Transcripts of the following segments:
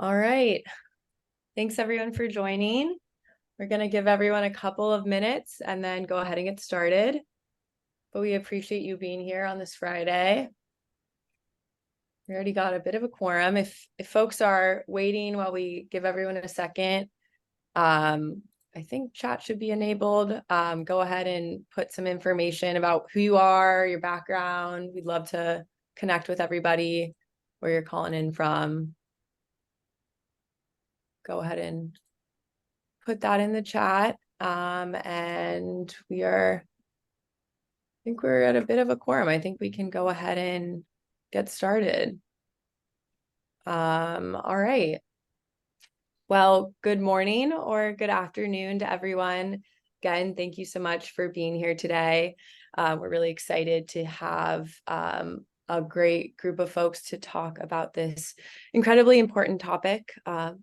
All right. Thanks everyone for joining. We're going to give everyone a couple of minutes and then go ahead and get started. But we appreciate you being here on this Friday. We already got a bit of a quorum. If folks are waiting while we give everyone a second, I think chat should be enabled. Go ahead and put some information about who you are, your background. We'd love to connect with everybody, where you're calling in from. Go ahead and put that in the chat. And I think we're at a bit of a quorum. I think we can go ahead and get started. All right. Well, good morning or good afternoon to everyone. Again, thank you so much for being here today. We're really excited to have a great group of folks to talk about this incredibly important topic.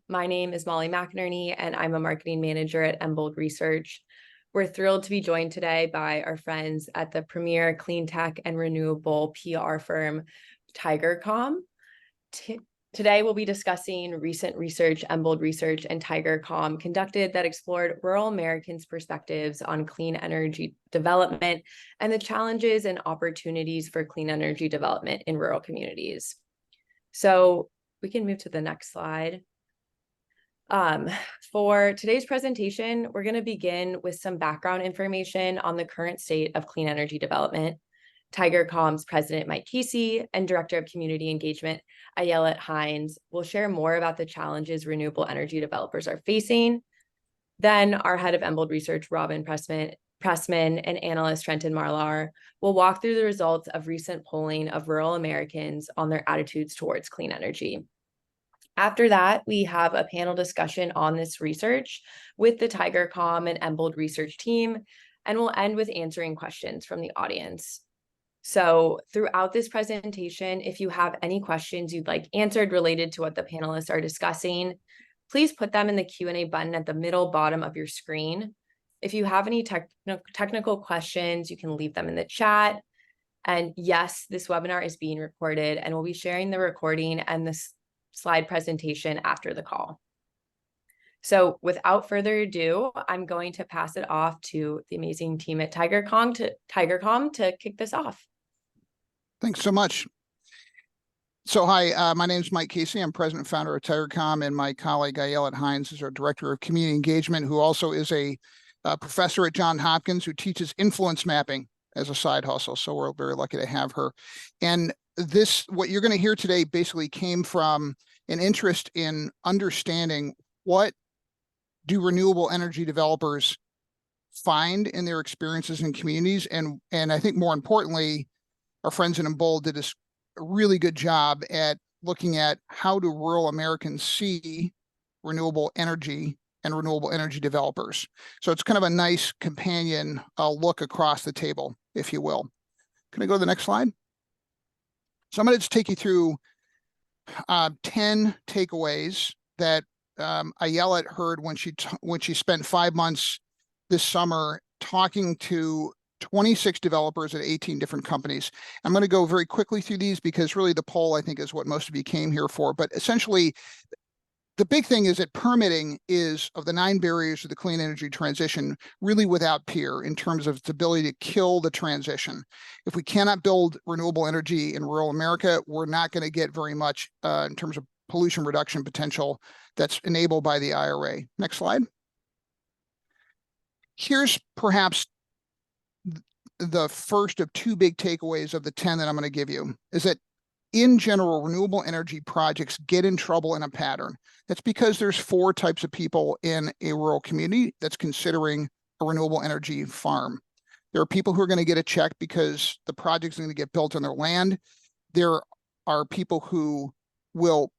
My name is Molly McInerney, and I'm a marketing manager at Embold Research. We're thrilled to be joined today by our friends at the premier clean tech and renewable PR firm, Tigercomm. Today, we'll be discussing recent research Embold Research and Tigercomm conducted that explored rural Americans' perspectives on clean energy development and the challenges and opportunities for clean energy development in rural communities. So we can move to the next slide. For today's presentation, we're going to begin with some background information on the current state of clean energy development. Tigercomm's president, Mike Casey, and director of community engagement, Ayelet Hines, will share more about the challenges renewable energy developers are facing. Then our head of Embold Research, Robin Pressman, and analyst Trenton Marlar will walk through the results of recent polling of rural Americans on their attitudes towards clean energy. After that, we have a panel discussion on this research with the Tigercomm and Embold Research team, and we'll end with answering questions from the audience. So throughout this presentation, if you have any questions you'd like answered related to what the panelists are discussing, please put them in the Q&A button at the middle bottom of your screen. If you have any technical questions, you can leave them in the chat. And yes, this webinar is being recorded, and we'll be sharing the recording and this slide presentation after the call. So without further ado, I'm going to pass it off to the amazing team at Tigercomm to kick this off. Thanks so much. So hi, my name is Mike Casey. I'm president and founder of Tigercomm, and my colleague Ayelet Hines is our director of community engagement, who also is a professor at Johns Hopkins who teaches influence mapping as a side hustle. So we're very lucky to have her. And what you're going to hear today basically came from an interest in understanding what do renewable energy developers find in their experiences in communities. And I think more importantly, our friends in Embold did a really good job at looking at how do rural Americans see renewable energy and renewable energy developers. So it's kind of a nice companion look across the table, if you will. Can I go to the next slide? So I'm going to just take you through 10 takeaways that Ayelet heard when she spent 5 months this summer talking to 26 developers at 18 different companies. I'm going to go very quickly through these because really the poll, I think, is what most of you came here for. But essentially, the big thing is that permitting is, of the 9 barriers to the clean energy transition, really without peer in terms of its ability to kill the transition. If we cannot build renewable energy in rural America, we're not going to get very much in terms of pollution reduction potential that's enabled by the IRA. Next slide. Here's perhaps the first of 2 big takeaways of the 10 that I'm going to give you, is that in general, renewable energy projects get in trouble in a pattern. That's because there's 4 types of people in a rural community that's considering a renewable energy farm. There are people who are going to get a check because the project's going to get built on their land. There are people who will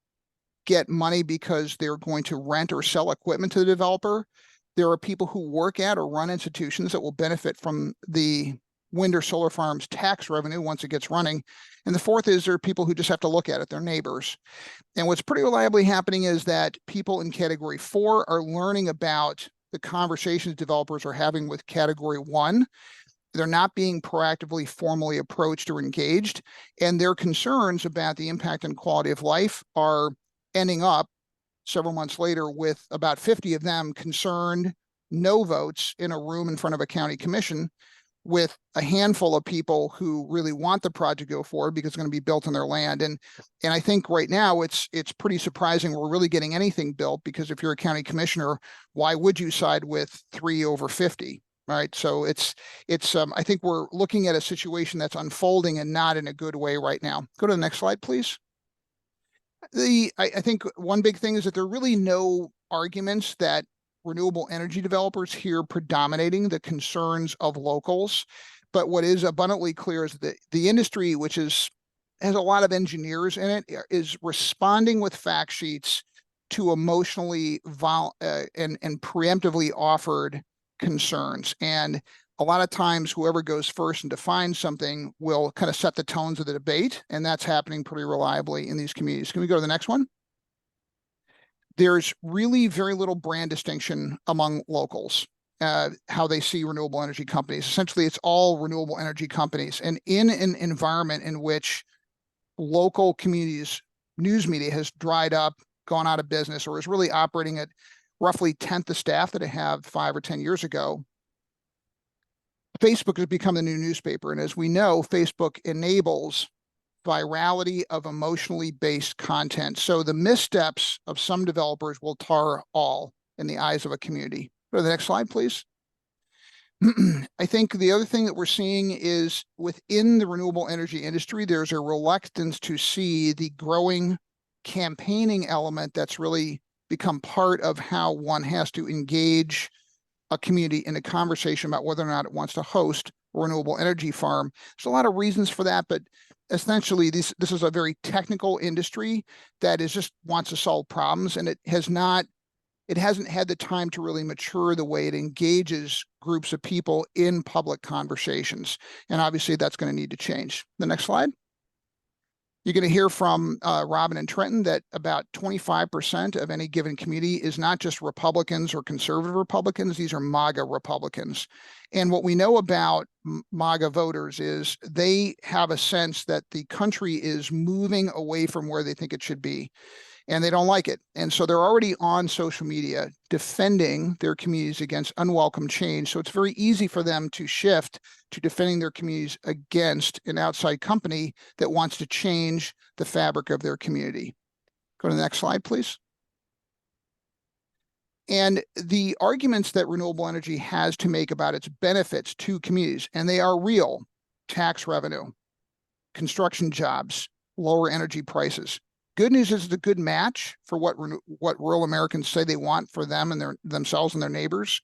get money because they're going to rent or sell equipment to the developer. There are people who work at or run institutions that will benefit from the wind or solar farms tax revenue once it gets running. And the fourth is there are people who just have to look at it, they're neighbors. And what's pretty reliably happening is that people in category 4 are learning about the conversations developers are having with category 1. They're not being proactively formally approached or engaged, and their concerns about the impact on quality of life are ending up several months later with about 50 of them concerned, no votes in a room in front of a county commission, with a handful of people who really want the project to go forward because it's going to be built on their land. And I think right now it's pretty surprising we're really getting anything built, because if you're a county commissioner, why would you side with 3 over 50? Right. So it's I think we're looking at a situation that's unfolding and not in a good way right now. Go to the next slide, please. I think one big thing is that there are really no arguments that renewable energy developers here predominating the concerns of locals. But what is abundantly clear is that the industry, which has a lot of engineers in it, is responding with fact sheets to emotionally and preemptively offered concerns. And a lot of times whoever goes first and defines something will kind of set the tones of the debate, and that's happening pretty reliably in these communities. Can we go to the next one? There's really very little brand distinction among locals, how they see renewable energy companies. Essentially, it's all renewable energy companies. And in an environment in which local communities, news media has dried up, gone out of business, or is really operating at roughly 10th the staff that it had 5 or 10 years ago, Facebook has become the new newspaper. And as we know, Facebook enables virality of emotionally based content. So the missteps of some developers will tar all in the eyes of a community. Go to the next slide, please. I think the other thing that we're seeing is within the renewable energy industry, there's a reluctance to see the growing campaigning element that's really become part of how one has to engage a community in a conversation about whether or not it wants to host a renewable energy farm. There's a lot of reasons for that, but essentially this is a very technical industry that is just wants to solve problems, and it hasn't had the time to really mature the way it engages groups of people in public conversations. And obviously that's going to need to change. The next slide. You're going to hear from Robin and Trenton that about 25% of any given community is not just Republicans or conservative Republicans. These are MAGA Republicans. And what we know about MAGA voters is they have a sense that the country is moving away from where they think it should be, and they don't like it. And so they're already on social media defending their communities against unwelcome change. So it's very easy for them to shift to defending their communities against an outside company that wants to change the fabric of their community. Go to the next slide, please. And the arguments that renewable energy has to make about its benefits to communities, and they are real: tax revenue, construction jobs, lower energy prices. Good news is it's a good match for what rural Americans say they want for them and themselves and their neighbors.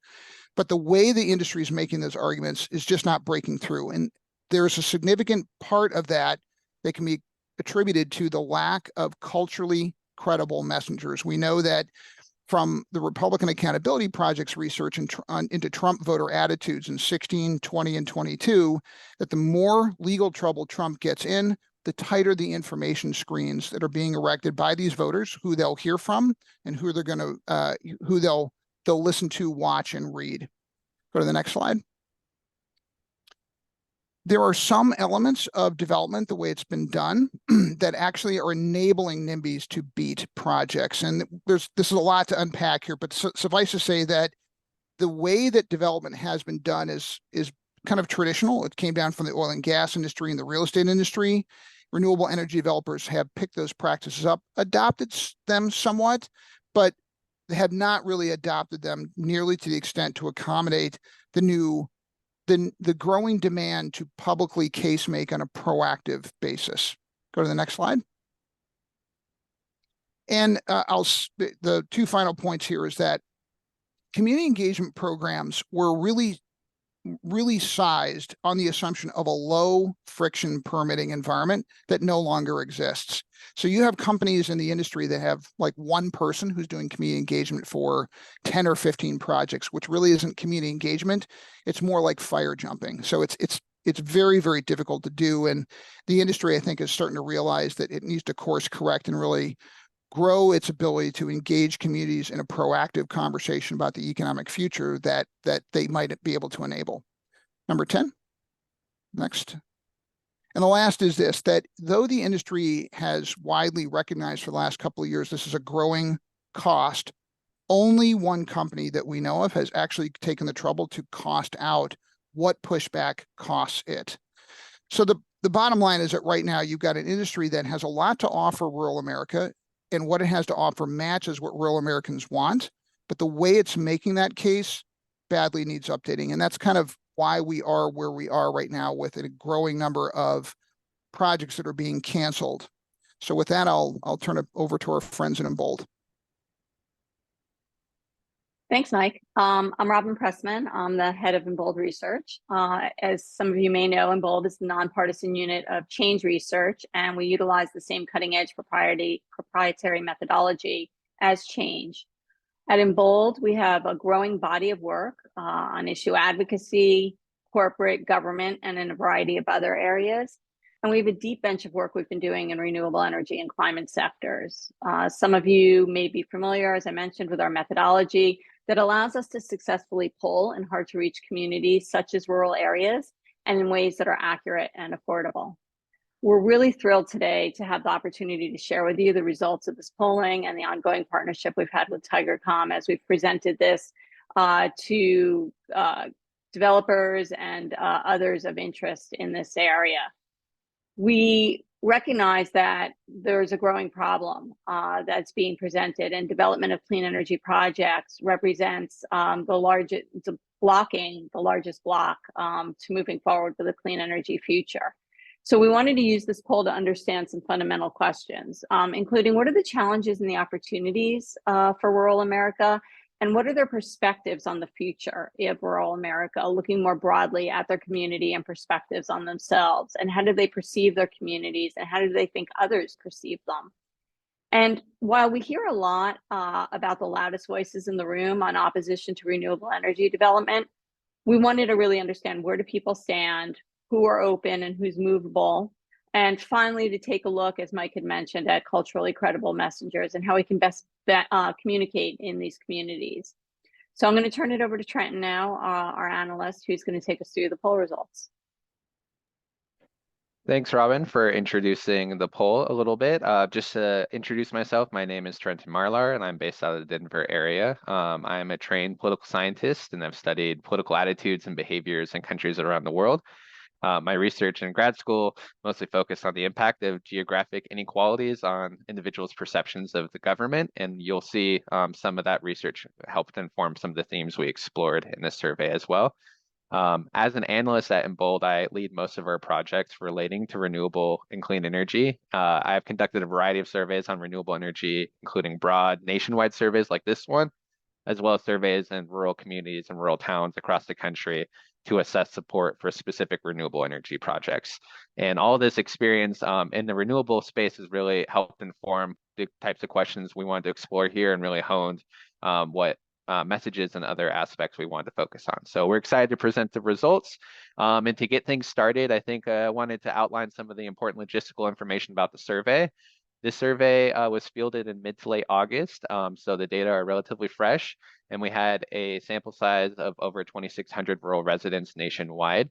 But the way the industry is making those arguments is just not breaking through. And there's a significant part of that that can be attributed to the lack of culturally credible messengers. We know that from the Republican Accountability Project's research into Trump voter attitudes in 16, 20, and 22, that the more legal trouble Trump gets in, the tighter the information screens that are being erected by these voters, who they'll hear from and who they're going to who they'll listen to, watch, and read. Go to the next slide. There are some elements of development, the way it's been done, that actually are enabling NIMBYs to beat projects. And this is a lot to unpack here, but suffice to say that the way that development has been done is kind of traditional. It came down from the oil and gas industry and the real estate industry. Renewable energy developers have picked those practices up, adopted them somewhat, but they have not really adopted them nearly to the extent to accommodate the growing demand to publicly case make on a proactive basis. Go to the next slide. And the 2 final points here is that community engagement programs were really sized on the assumption of a low friction permitting environment that no longer exists. So you have companies in the industry that have like one person who's doing community engagement for 10 or 15 projects, which really isn't community engagement. It's more like fire jumping. So it's very, very difficult to do. And the industry, I think, is starting to realize that it needs to course correct and really grow its ability to engage communities in a proactive conversation about the economic future that they might be able to enable. Number 10, next. And the last is this, that though the industry has widely recognized for the last couple of years, this is a growing cost, only one company that we know of has actually taken the trouble to cost out what pushback costs it. So the bottom line is that right now you've got an industry that has a lot to offer rural America, and what it has to offer matches what rural Americans want. But the way it's making that case badly needs updating. And that's kind of why we are where we are right now with a growing number of projects that are being canceled. So with that, I'll turn it over to our friends in Embold. Thanks, Mike. I'm Robin Pressman. I'm the head of Embold Research. As some of you may know, Embold is the nonpartisan unit of change research, and we utilize the same cutting-edge proprietary methodology as change. At Embold, we have a growing body of work on issue advocacy, corporate government, and in a variety of other areas. And we have a deep bench of work we've been doing in renewable energy and climate sectors. Some of you may be familiar, as I mentioned, with our methodology that allows us to successfully poll in hard to reach communities such as rural areas and in ways that are accurate and affordable. We're really thrilled today to have the opportunity to share with you the results of this polling and the ongoing partnership we've had with Tigercomm as we've presented this to developers and others of interest in this area. We recognize that there's a growing problem that's being presented, and development of clean energy projects represents blocking the largest block to moving forward with a clean energy future. So we wanted to use this poll to understand some fundamental questions, including what are the challenges and the opportunities for rural America, and what are their perspectives on the future of rural America, looking more broadly at their community and perspectives on themselves, and how do they perceive their communities, and how do they think others perceive them? And while we hear a lot about the loudest voices in the room on opposition to renewable energy development, we wanted to really understand, where do people stand, who are open and who's movable, and finally to take a look, as Mike had mentioned, at culturally credible messengers and how we can best communicate in these communities. So I'm going to turn it over to Trenton now, our analyst, who's going to take us through the poll results. Thanks, Robin, for introducing the poll a little bit. Just to introduce myself, my name is Trenton Marlar, and I'm based out of the Denver area. I am a trained political scientist, and I've studied political attitudes and behaviors in countries around the world. My research in grad school mostly focused on the impact of geographic inequalities on individuals' perceptions of the government, and you'll see some of that research helped inform some of the themes we explored in this survey as well. As an analyst at Embold, I lead most of our projects relating to renewable and clean energy. I have conducted a variety of surveys on renewable energy, including broad nationwide surveys like this one, as well as surveys in rural communities and rural towns across the country to assess support for specific renewable energy projects. And all this experience in the renewable space has really helped inform the types of questions we wanted to explore here, and really honed what messages and other aspects we wanted to focus on. So we're excited to present the results. And to get things started, I think I wanted to outline some of the important logistical information about the survey. This survey was fielded in mid to late August, so the data are relatively fresh, and we had a sample size of over 2,600 rural residents nationwide.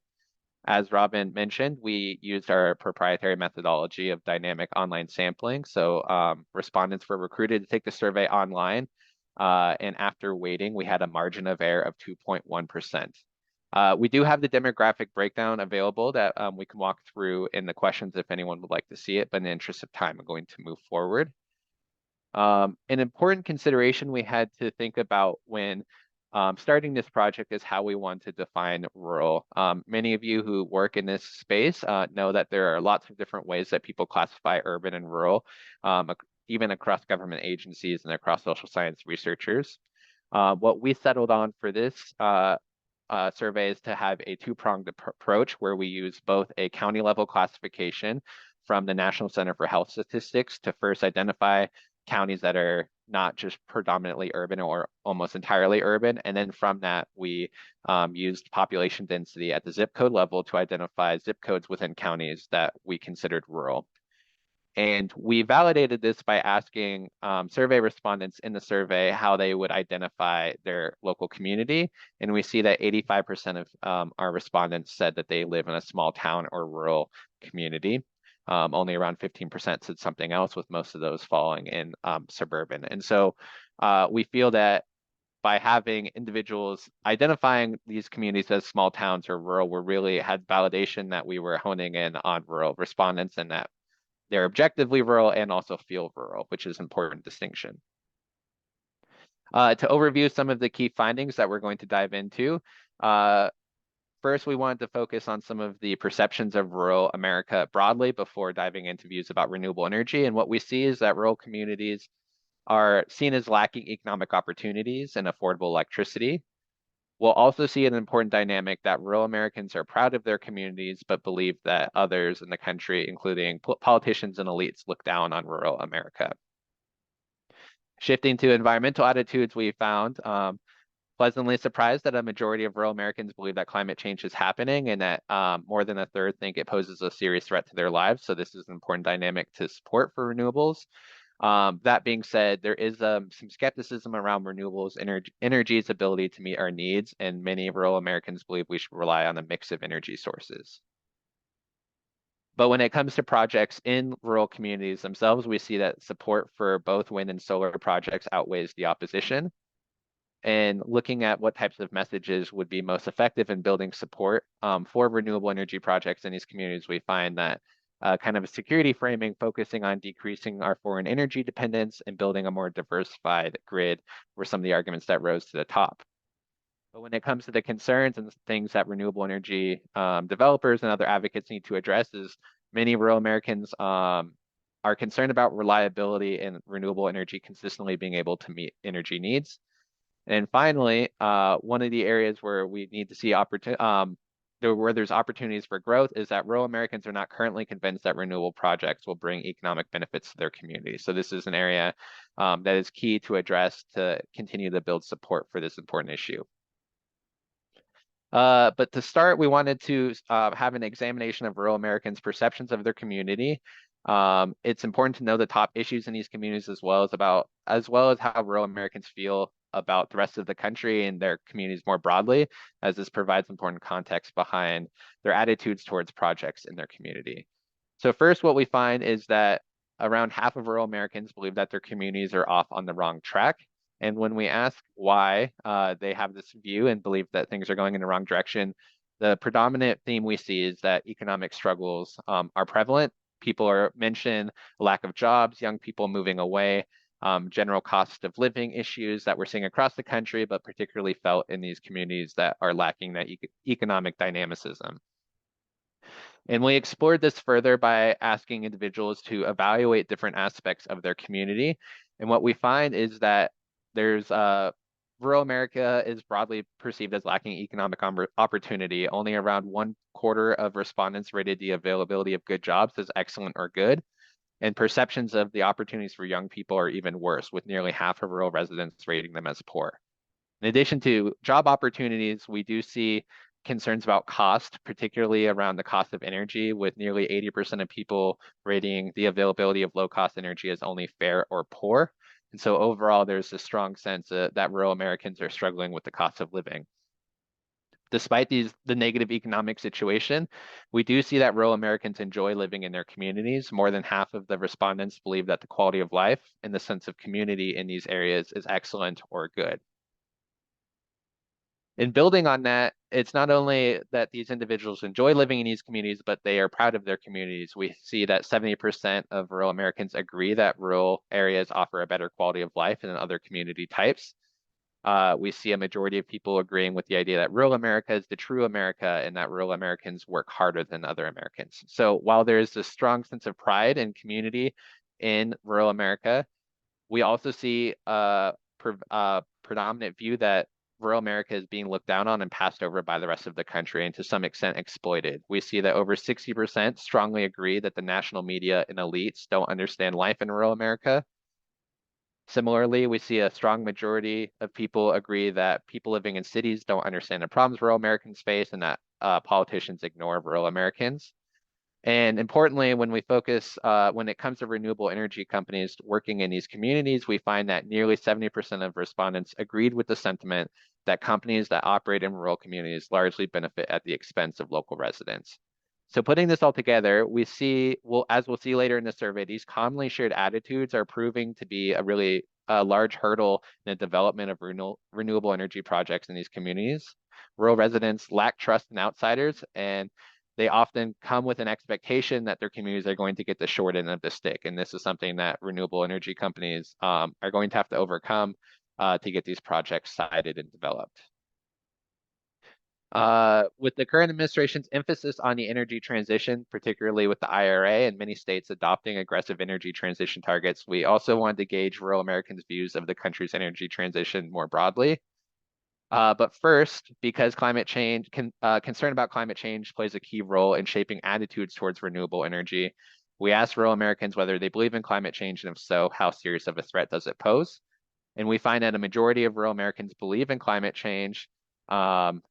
As Robin mentioned, we used our proprietary methodology of dynamic online sampling. So respondents were recruited to take the survey online, and after waiting, we had a margin of error of 2.1%. We do have the demographic breakdown available that we can walk through in the questions if anyone would like to see it, but in the interest of time, I'm going to move forward. An important consideration we had to think about when starting this project is how we want to define rural. Many of you who work in this space know that there are lots of different ways that people classify urban and rural, even across government agencies and across social science researchers. What we settled on for this surveys to have a two-pronged approach, where we use both a county level classification from the National Center for Health Statistics to first identify counties that are not just predominantly urban or almost entirely urban. And then from that, we used population density at the zip code level to identify zip codes within counties that we considered rural. And we validated this by asking survey respondents in the survey how they would identify their local community. And we see that 85% of our respondents said that they live in a small town or rural community. Only around 15% said something else, with most of those falling in suburban. And so we feel that by having individuals identifying these communities as small towns or rural, we really had validation that we were honing in on rural respondents and that they're objectively rural and also feel rural, which is an important distinction. To overview some of the key findings that we're going to dive into, first, we wanted to focus on some of the perceptions of rural America broadly before diving into views about renewable energy. And what we see is that rural communities are seen as lacking economic opportunities and affordable electricity. We'll also see an important dynamic that rural Americans are proud of their communities, but believe that others in the country, including politicians and elites, look down on rural America. Shifting to environmental attitudes, we found pleasantly surprised that a majority of rural Americans believe that climate change is happening and that more than a third think it poses a serious threat to their lives. So this is an important dynamic to support for renewables. That being said, there is some skepticism around renewables energy's ability to meet our needs, and many rural Americans believe we should rely on a mix of energy sources. But when it comes to projects in rural communities themselves, we see that support for both wind and solar projects outweighs the opposition. And looking at what types of messages would be most effective in building support for renewable energy projects in these communities, we find that kind of a security framing focusing on decreasing our foreign energy dependence and building a more diversified grid were some of the arguments that rose to the top. But when it comes to the concerns and things that renewable energy developers and other advocates need to address is many rural Americans are concerned about reliability and renewable energy consistently being able to meet energy needs. And finally, one of the areas where we need to see where there's opportunities for growth is that rural Americans are not currently convinced that renewable projects will bring economic benefits to their community. So this is an area that is key to address to continue to build support for this important issue. But to start, we wanted to have an examination of rural Americans' perceptions of their community. It's important to know the top issues in these communities as well as how rural Americans feel about the rest of the country and their communities more broadly, as this provides important context behind their attitudes towards projects in their community. So first, what we find is that around half of rural Americans believe that their communities are off on the wrong track. And when we ask why they have this view and believe that things are going in the wrong direction, the predominant theme we see is that economic struggles are prevalent. People are mentioned lack of jobs, young people moving away, general cost of living issues that we're seeing across the country, but particularly felt in these communities that are lacking that economic dynamicism. And we explored this further by asking individuals to evaluate different aspects of their community. And what we find is that there's rural America is broadly perceived as lacking economic opportunity. Only around 1/4 of respondents rated the availability of good jobs as excellent or good. And perceptions of the opportunities for young people are even worse, with nearly half of rural residents rating them as poor. In addition to job opportunities, we do see concerns about cost, particularly around the cost of energy, with nearly 80% of people rating the availability of low-cost energy as only fair or poor. And so overall, there's a strong sense that rural Americans are struggling with the cost of living. Despite the negative economic situation, we do see that rural Americans enjoy living in their communities. More than half of the respondents believe that the quality of life and the sense of community in these areas is excellent or good. In building on that, it's not only that these individuals enjoy living in these communities, but they are proud of their communities. We see that 70% of rural Americans agree that rural areas offer a better quality of life than other community types. We see a majority of people agreeing with the idea that rural America is the true America and that rural Americans work harder than other Americans. So while there's a strong sense of pride and community in rural America, we also see a predominant view that rural America is being looked down on and passed over by the rest of the country and to some extent exploited. We see that over 60% strongly agree that the national media and elites don't understand life in rural America. Similarly, we see a strong majority of people agree that people living in cities don't understand the problems rural Americans face and that politicians ignore rural Americans. And importantly, when we focus, when it comes to renewable energy companies working in these communities, we find that nearly 70% of respondents agreed with the sentiment that companies that operate in rural communities largely benefit at the expense of local residents. So putting this all together, we see, as we'll see later in the survey, these commonly shared attitudes are proving to be a really a large hurdle in the development of renewable energy projects in these communities. Rural residents lack trust in outsiders, and they often come with an expectation that their communities are going to get the short end of the stick. And this is something that renewable energy companies are going to have to overcome to get these projects sited and developed. With the current administration's emphasis on the energy transition, particularly with the IRA and many states adopting aggressive energy transition targets, we also wanted to gauge rural Americans' views of the country's energy transition more broadly. But first, because concern about climate change plays a key role in shaping attitudes towards renewable energy, we asked rural Americans whether they believe in climate change, and if so, how serious of a threat does it pose? And we find that a majority of rural Americans believe in climate change. Overall,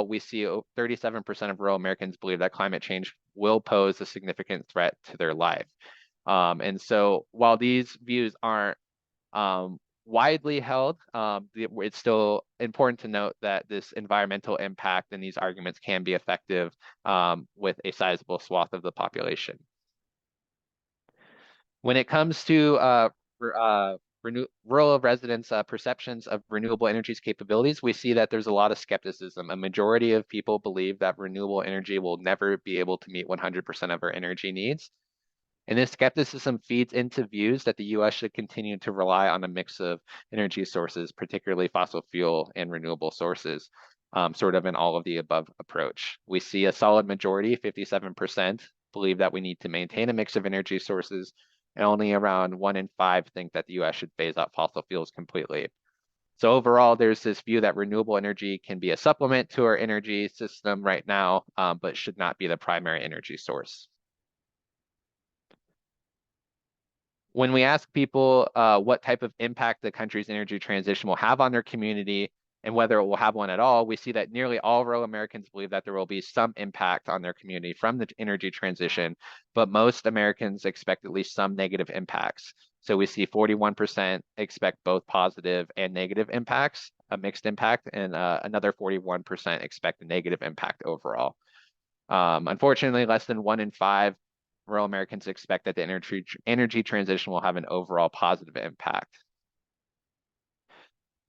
we see 37% of rural Americans believe that climate change will pose a significant threat to their life. And so while these views aren't widely held, it's still important to note that this environmental impact and these arguments can be effective with a sizable swath of the population. When it comes to rural residents' perceptions of renewable energy's capabilities, we see that there's a lot of skepticism. A majority of people believe that renewable energy will never be able to meet 100% of our energy needs. And this skepticism feeds into views that the US should continue to rely on a mix of energy sources, particularly fossil fuel and renewable sources, sort of an all of the above approach. We see a solid majority, 57%, believe that we need to maintain a mix of energy sources, and only around 1 in 5 think that the US should phase out fossil fuels completely. So overall, there's this view that renewable energy can be a supplement to our energy system right now, but should not be the primary energy source. When we ask people what type of impact the country's energy transition will have on their community and whether it will have one at all, we see that nearly all rural Americans believe that there will be some impact on their community from the energy transition, but most Americans expect at least some negative impacts. So we see 41% expect both positive and negative impacts, a mixed impact, and another 41% expect a negative impact overall. Unfortunately, less than 1 in 5 rural Americans expect that the energy transition will have an overall positive impact.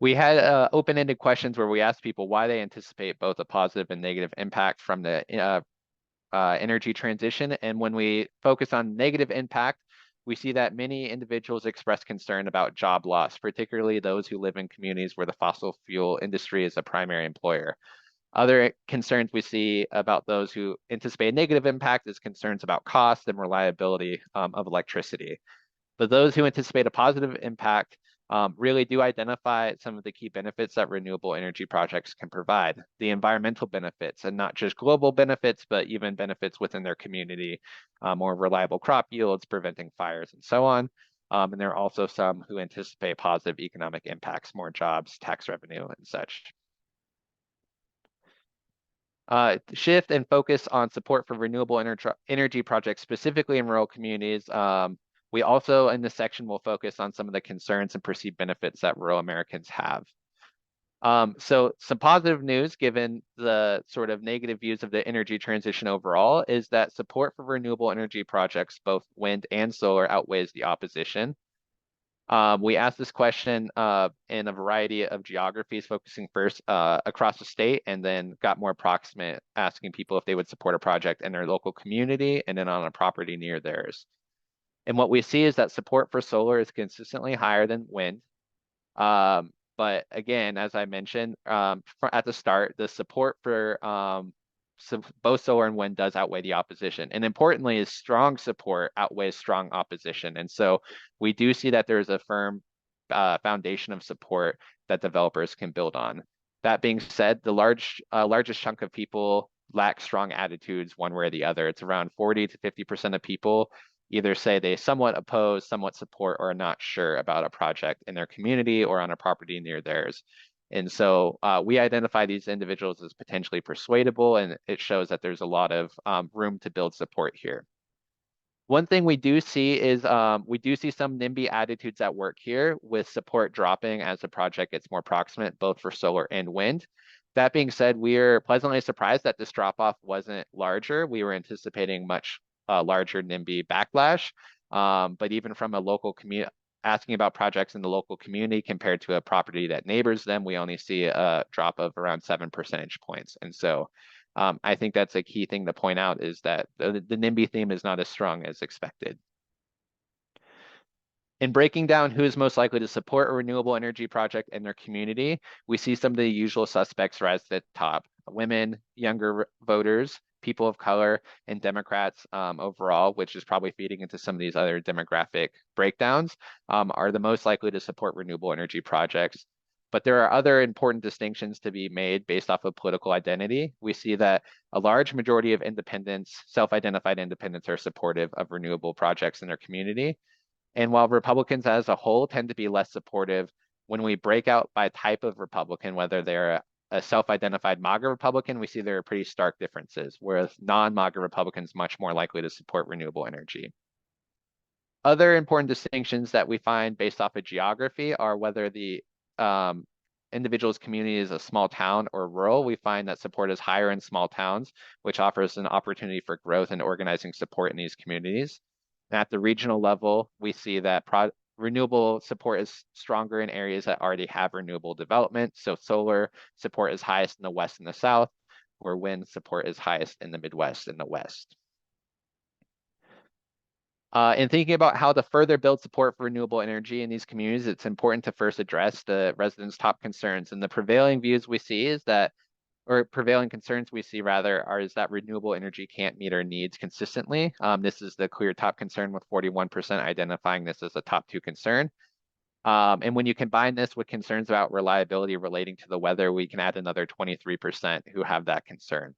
We had open-ended questions where we asked people why they anticipate both a positive and negative impact from the energy transition. And when we focus on negative impact, we see that many individuals express concern about job loss, particularly those who live in communities where the fossil fuel industry is a primary employer. Other concerns we see about those who anticipate a negative impact is concerns about cost and reliability of electricity. But those who anticipate a positive impact really do identify some of the key benefits that renewable energy projects can provide. The environmental benefits, and not just global benefits, but even benefits within their community, more reliable crop yields, preventing fires, and so on. And there are also some who anticipate positive economic impacts, more jobs, tax revenue, and such. Shift and focus on support for renewable energy projects, specifically in rural communities. We also, in this section, will focus on some of the concerns and perceived benefits that rural Americans have. So some positive news, given the sort of negative views of the energy transition overall, is that support for renewable energy projects, both wind and solar, outweighs the opposition. We asked this question in a variety of geographies, focusing first across the state, and then got more approximate, asking people if they would support a project in their local community and then on a property near theirs. And what we see is that support for solar is consistently higher than wind. But again, as I mentioned at the start, the support for both solar and wind does outweigh the opposition. And importantly, is strong support outweighs strong opposition. And so we do see that there is a firm foundation of support that developers can build on. That being said, the largest chunk of people lack strong attitudes one way or the other. It's around 40 to 50% of people either say they somewhat oppose, somewhat support, or are not sure about a project in their community or on a property near theirs. And so we identify these individuals as potentially persuadable, and it shows that there's a lot of room to build support here. One thing we do see is we do see some NIMBY attitudes at work here, with support dropping as the project gets more proximate, both for solar and wind. That being said, we are pleasantly surprised that this drop-off wasn't larger. We were anticipating much larger NIMBY backlash, but even from a local asking about projects in the local community compared to a property that neighbors them, we only see a drop of around 7 percentage points. And so I think that's a key thing to point out, is that the NIMBY theme is not as strong as expected. In breaking down who is most likely to support a renewable energy project in their community, we see some of the usual suspects rise to the top: women, younger voters, people of color, and Democrats overall, which is probably feeding into some of these other demographic breakdowns, are the most likely to support renewable energy projects. But there are other important distinctions to be made based off of political identity. We see that a large majority of independents, self-identified independents, are supportive of renewable projects in their community. And while Republicans as a whole tend to be less supportive, when we break out by type of Republican, whether they're a self-identified MAGA Republican, we see there are pretty stark differences, whereas non-MAGA Republicans much more likely to support renewable energy. Other important distinctions that we find based off of geography are whether the individual's community is a small town or rural. We find that support is higher in small towns, which offers an opportunity for growth and organizing support in these communities. At the regional level, we see that renewable support is stronger in areas that already have renewable development. So solar support is highest in the West and the South, where wind support is highest in the Midwest and the West. In thinking about how to further build support for renewable energy in these communities, it's important to first address the residents' top concerns. And the prevailing views we see is that, or prevailing concerns we see rather, is that renewable energy can't meet our needs consistently. This is the clear top concern, with 41% identifying this as a top 2 concern. And when you combine this with concerns about reliability relating to the weather, we can add another 23% who have that concern.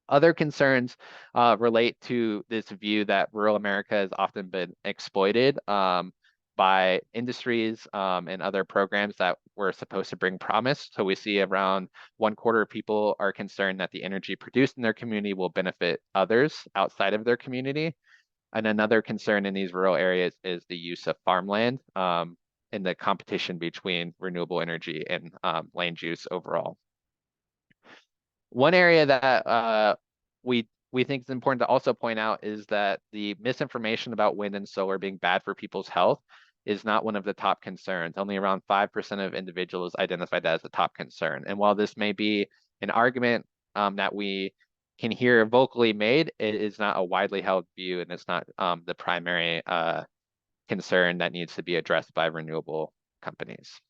Other concerns relate to this view that rural America has often been exploited by industries and other programs that were supposed to bring promise. So we see around 1/4 of people are concerned that the energy produced in their community will benefit others outside of their community. And another concern in these rural areas is the use of farmland and the competition between renewable energy and land use overall. One area that we think is important to also point out is that the misinformation about wind and solar being bad for people's health is not one of the top concerns. Only around 5% of individuals identify that as a top concern. And while this may be an argument that we can hear vocally made, it is not a widely held view, and it's not the primary concern that needs to be addressed by renewable companies.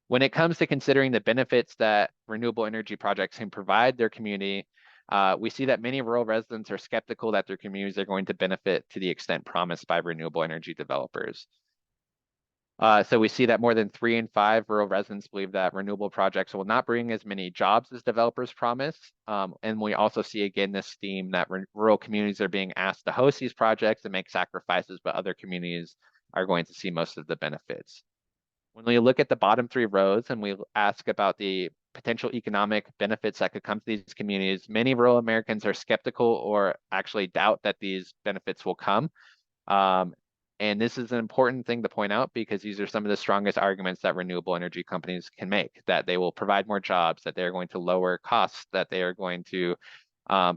When it comes to considering the benefits that renewable energy projects can provide their community, we see that many rural residents are skeptical that their communities are going to benefit to the extent promised by renewable energy developers. So we see that more than 3 in 5 rural residents believe that renewable projects will not bring as many jobs as developers promise. And we also see again this theme that rural communities are being asked to host these projects and make sacrifices, but other communities are going to see most of the benefits. When we look at the bottom 3 rows and we ask about the potential economic benefits that could come to these communities, many rural Americans are skeptical or actually doubt that these benefits will come. And this is an important thing to point out, because these are some of the strongest arguments that renewable energy companies can make: that they will provide more jobs, that they're going to lower costs, that they are going to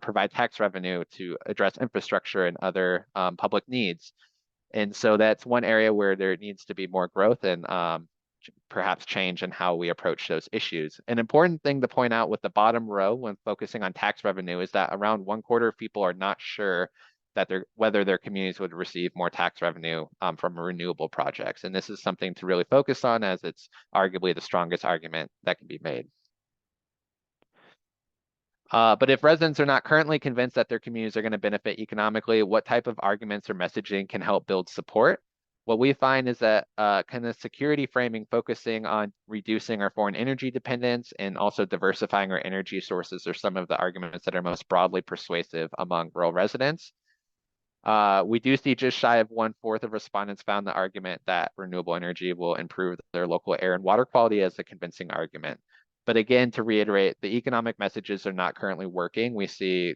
provide tax revenue to address infrastructure and other public needs. And so that's one area where there needs to be more growth and perhaps change in how we approach those issues. An important thing to point out with the bottom row when focusing on tax revenue is that around 1/4 of people are not sure that whether their communities would receive more tax revenue from renewable projects. And this is something to really focus on, as it's arguably the strongest argument that can be made. But if residents are not currently convinced that their communities are going to benefit economically, what type of arguments or messaging can help build support? What we find is that kind of security framing, focusing on reducing our foreign energy dependence and also diversifying our energy sources, are some of the arguments that are most broadly persuasive among rural residents. We do see just shy of 1/4 of respondents found the argument that renewable energy will improve their local air and water quality as a convincing argument. But again, to reiterate, the economic messages are not currently working. We see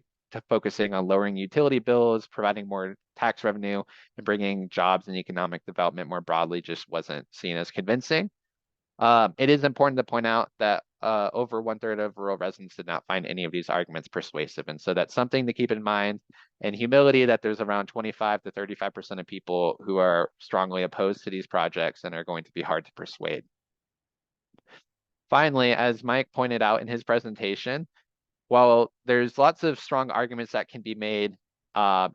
focusing on lowering utility bills, providing more tax revenue, and bringing jobs and economic development more broadly just wasn't seen as convincing. It is important to point out that over 1/3 of rural residents did not find any of these arguments persuasive. And so that's something to keep in mind, and humility that there's around 25 to 35% of people who are strongly opposed to these projects and are going to be hard to persuade. Finally, as Mike pointed out in his presentation, while there's lots of strong arguments that can be made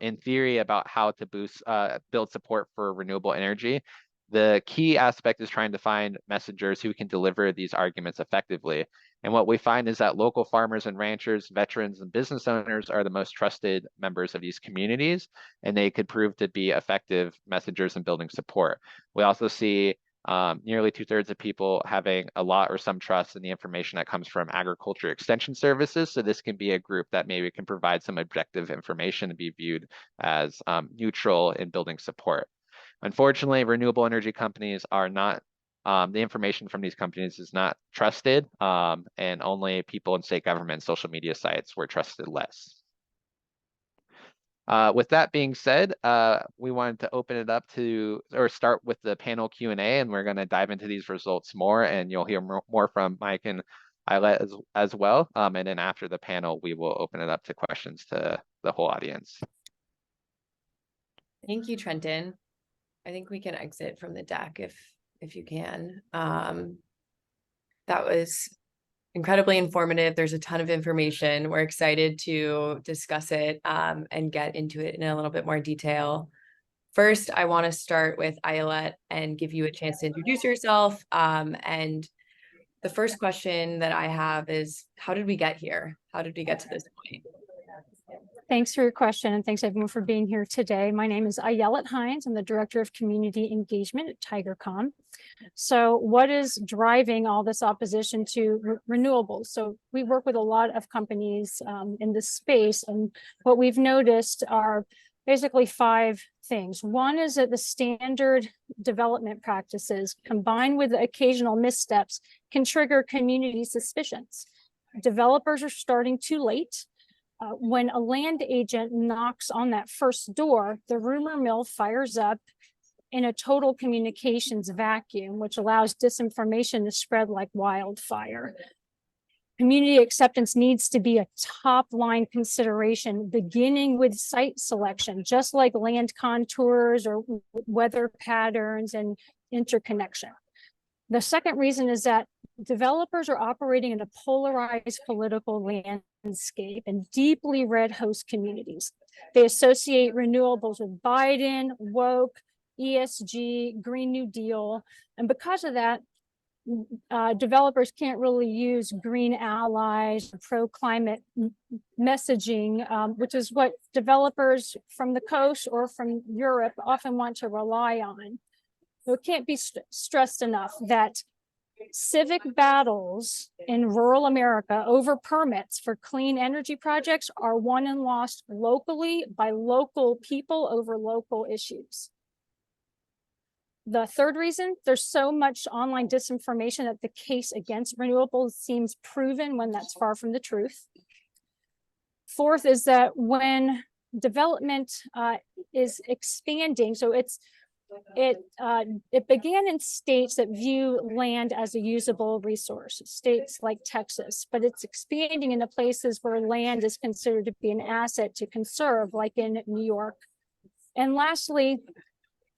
in theory about how to build support for renewable energy, the key aspect is trying to find messengers who can deliver these arguments effectively. And what we find is that local farmers and ranchers, veterans, and business owners are the most trusted members of these communities, and they could prove to be effective messengers in building support. We also see nearly 2/3 of people having a lot or some trust in the information that comes from agriculture extension services. So this can be a group that maybe can provide some objective information and be viewed as neutral in building support. Unfortunately, renewable energy companies are not, the information from these companies is not trusted, and only people in state government and social media sites were trusted less. With that being said, we wanted to open it up or start with the panel Q&A, and we're going to dive into these results more, and you'll hear more from Mike and Eyelet as well. And then after the panel, we will open it up to questions to the whole audience. Thank you, Trenton. I think we can exit from the deck if you can. That was incredibly informative. There's a ton of information. We're excited to discuss it and get into it in a little bit more detail. First, I want to start with Eyelet and give you a chance to introduce yourself. And the first question that I have is, how did we get here? How did we get to this point? Thanks for your question, and thanks everyone for being here today. My name is Eyelet Hines. I'm the Director of Community Engagement at Tigercomm. So what is driving all this opposition to renewables? So we work with a lot of companies in this space, and what we've noticed are basically 5 things. One is that the standard development practices combined with the occasional missteps can trigger community suspicions. Developers are starting too late. When a land agent knocks on that first door, the rumor mill fires up in a total communications vacuum, which allows disinformation to spread like wildfire. Community acceptance needs to be a top line consideration, beginning with site selection, just like land contours or weather patterns and interconnection. The second reason is that developers are operating in a polarized political landscape and deeply red host communities. They associate renewables with Biden, woke, ESG, Green New Deal. And because of that, developers can't really use green allies, pro-climate messaging, which is what developers from the coast or from Europe often want to rely on. So it can't be stressed enough that civic battles in rural America over permits for clean energy projects are won and lost locally by local people over local issues. The third reason, there's so much online disinformation that the case against renewables seems proven when that's far from the truth. Fourth is that when development is expanding, so it began in states that view land as a usable resource, states like Texas, but it's expanding into places where land is considered to be an asset to conserve, like in New York. And lastly,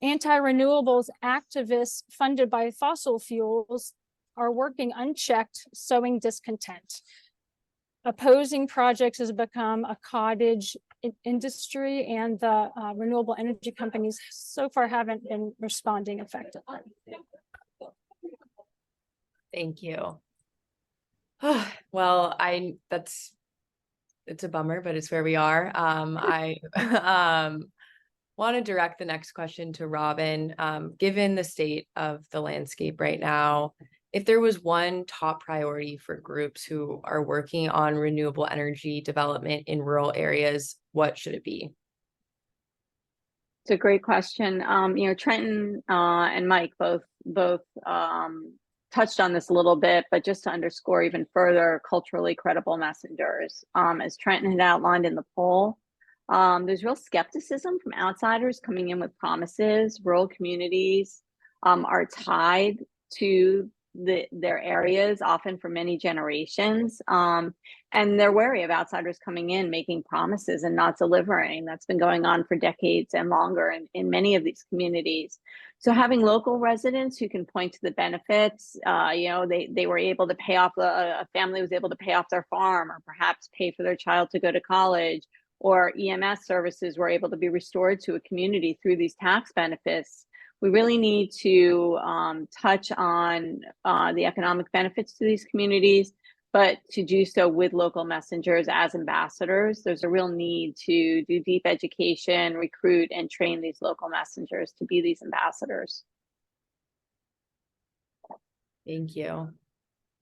anti-renewables activists funded by fossil fuels are working unchecked, sowing discontent. Opposing projects has become a cottage industry, and the renewable energy companies so far haven't been responding effectively. Thank you. Well, it's a bummer, but it's where we are. I want to direct the next question to Robin. Given the state of the landscape right now, if there was one top priority for groups who are working on renewable energy development in rural areas, what should it be? It's a great question. Trenton and Mike both touched on this a little bit, but just to underscore even further, culturally credible messengers. As Trenton had outlined in the poll, there's real skepticism from outsiders coming in with promises. Rural communities are tied to their areas, often for many generations. And they're wary of outsiders coming in, making promises and not delivering. That's been going on for decades and longer in many of these communities. So having local residents who can point to the benefits, they were able to pay off, a family was able to pay off their farm, or perhaps pay for their child to go to college, or EMS services were able to be restored to a community through these tax benefits. We really need to touch on the economic benefits to these communities, but to do so with local messengers as ambassadors. There's a real need to do deep education, recruit, and train these local messengers to be these ambassadors. Thank you.